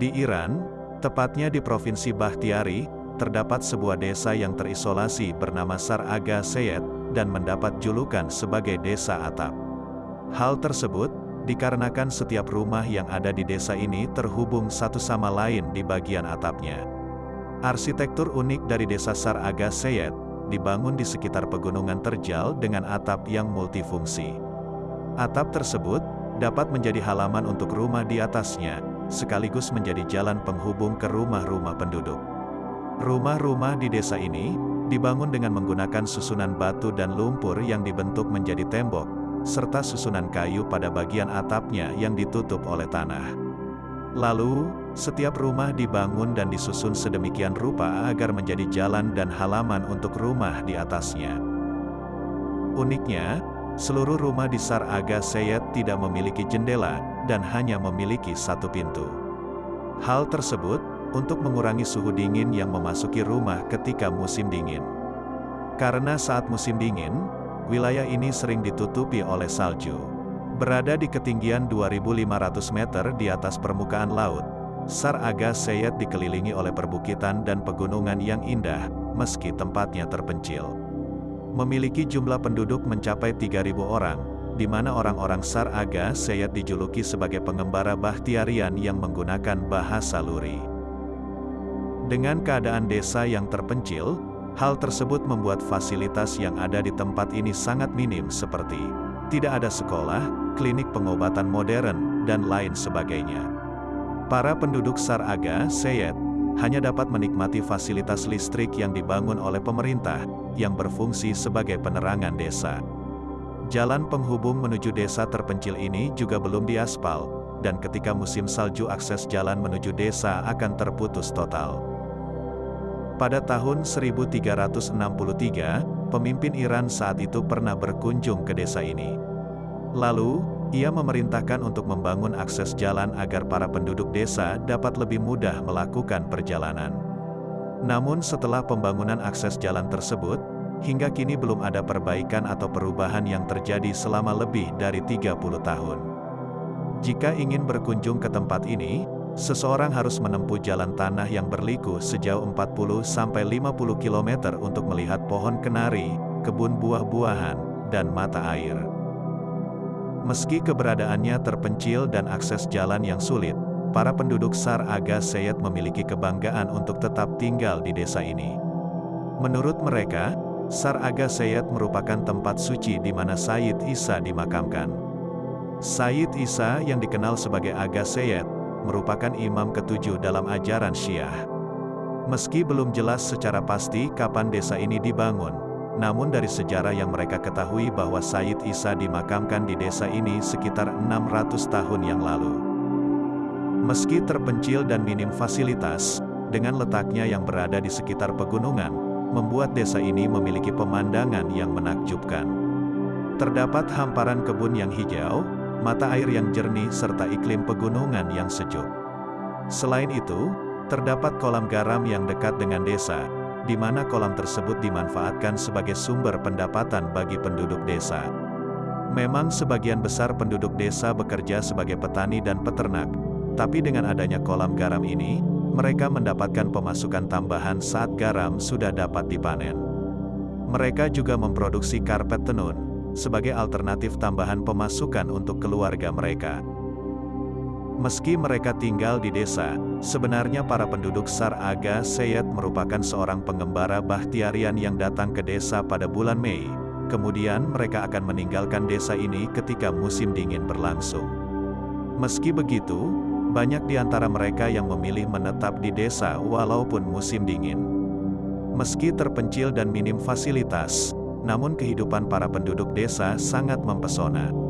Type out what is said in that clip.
Di Iran, tepatnya di Provinsi Bakhtiari, terdapat sebuah desa yang terisolasi bernama Sar Aga Seyed, dan mendapat julukan sebagai desa atap. Hal tersebut, dikarenakan setiap rumah yang ada di desa ini terhubung satu sama lain di bagian atapnya. Arsitektur unik dari desa Sar Aga Seyed, dibangun di sekitar pegunungan terjal dengan atap yang multifungsi. Atap tersebut, dapat menjadi halaman untuk rumah di atasnya, sekaligus menjadi jalan penghubung ke rumah-rumah penduduk. Rumah-rumah di desa ini, dibangun dengan menggunakan susunan batu dan lumpur yang dibentuk menjadi tembok, serta susunan kayu pada bagian atapnya yang ditutup oleh tanah. Lalu, setiap rumah dibangun dan disusun sedemikian rupa agar menjadi jalan dan halaman untuk rumah di atasnya. Uniknya, seluruh rumah di Sar Aga Seyed tidak memiliki jendela, dan hanya memiliki satu pintu. Hal tersebut, untuk mengurangi suhu dingin yang memasuki rumah ketika musim dingin. Karena saat musim dingin, wilayah ini sering ditutupi oleh salju. Berada di ketinggian 2.500 meter di atas permukaan laut, Sar Aga Seyed dikelilingi oleh perbukitan dan pegunungan yang indah, meski tempatnya terpencil. Memiliki jumlah penduduk mencapai 3.000 orang, di mana orang-orang Sar Aga Seyed dijuluki sebagai pengembara Bakhtiarian yang menggunakan bahasa Luri. Dengan keadaan desa yang terpencil, hal tersebut membuat fasilitas yang ada di tempat ini sangat minim seperti tidak ada sekolah, klinik pengobatan modern, dan lain sebagainya. Para penduduk Sar Aga Seyed hanya dapat menikmati fasilitas listrik yang dibangun oleh pemerintah, yang berfungsi sebagai penerangan desa. Jalan penghubung menuju desa terpencil ini juga belum diaspal, dan ketika musim salju akses jalan menuju desa akan terputus total. Pada tahun 1363, pemimpin Iran saat itu pernah berkunjung ke desa ini. Lalu, ia memerintahkan untuk membangun akses jalan agar para penduduk desa dapat lebih mudah melakukan perjalanan. Namun setelah pembangunan akses jalan tersebut, hingga kini belum ada perbaikan atau perubahan yang terjadi selama lebih dari 30 tahun. Jika ingin berkunjung ke tempat ini, seseorang harus menempuh jalan tanah yang berliku sejauh 40-50 km untuk melihat pohon kenari, kebun buah-buahan, dan mata air. Meski keberadaannya terpencil dan akses jalan yang sulit, para penduduk Sar Aga Seyed memiliki kebanggaan untuk tetap tinggal di desa ini. Menurut mereka, Sar Aga Seyed merupakan tempat suci di mana Sayyid Isa dimakamkan. Sayyid Isa yang dikenal sebagai Aga Seyed, merupakan imam ketujuh dalam ajaran Syiah. Meski belum jelas secara pasti kapan desa ini dibangun, namun dari sejarah yang mereka ketahui bahwa Sayyid Isa dimakamkan di desa ini sekitar 600 tahun yang lalu. Meski terpencil dan minim fasilitas, dengan letaknya yang berada di sekitar pegunungan, membuat desa ini memiliki pemandangan yang menakjubkan. Terdapat hamparan kebun yang hijau, mata air yang jernih serta iklim pegunungan yang sejuk. Selain itu, terdapat kolam garam yang dekat dengan desa, di mana kolam tersebut dimanfaatkan sebagai sumber pendapatan bagi penduduk desa. Memang sebagian besar penduduk desa bekerja sebagai petani dan peternak, tapi dengan adanya kolam garam ini, mereka mendapatkan pemasukan tambahan saat garam sudah dapat dipanen. Mereka juga memproduksi karpet tenun, sebagai alternatif tambahan pemasukan untuk keluarga mereka. Meski mereka tinggal di desa, sebenarnya para penduduk Sar Aga Seyed merupakan seorang pengembara Bakhtiarian yang datang ke desa pada bulan Mei, kemudian mereka akan meninggalkan desa ini ketika musim dingin berlangsung. Meski begitu, banyak di antara mereka yang memilih menetap di desa walaupun musim dingin. Meski terpencil dan minim fasilitas, namun kehidupan para penduduk desa sangat mempesona.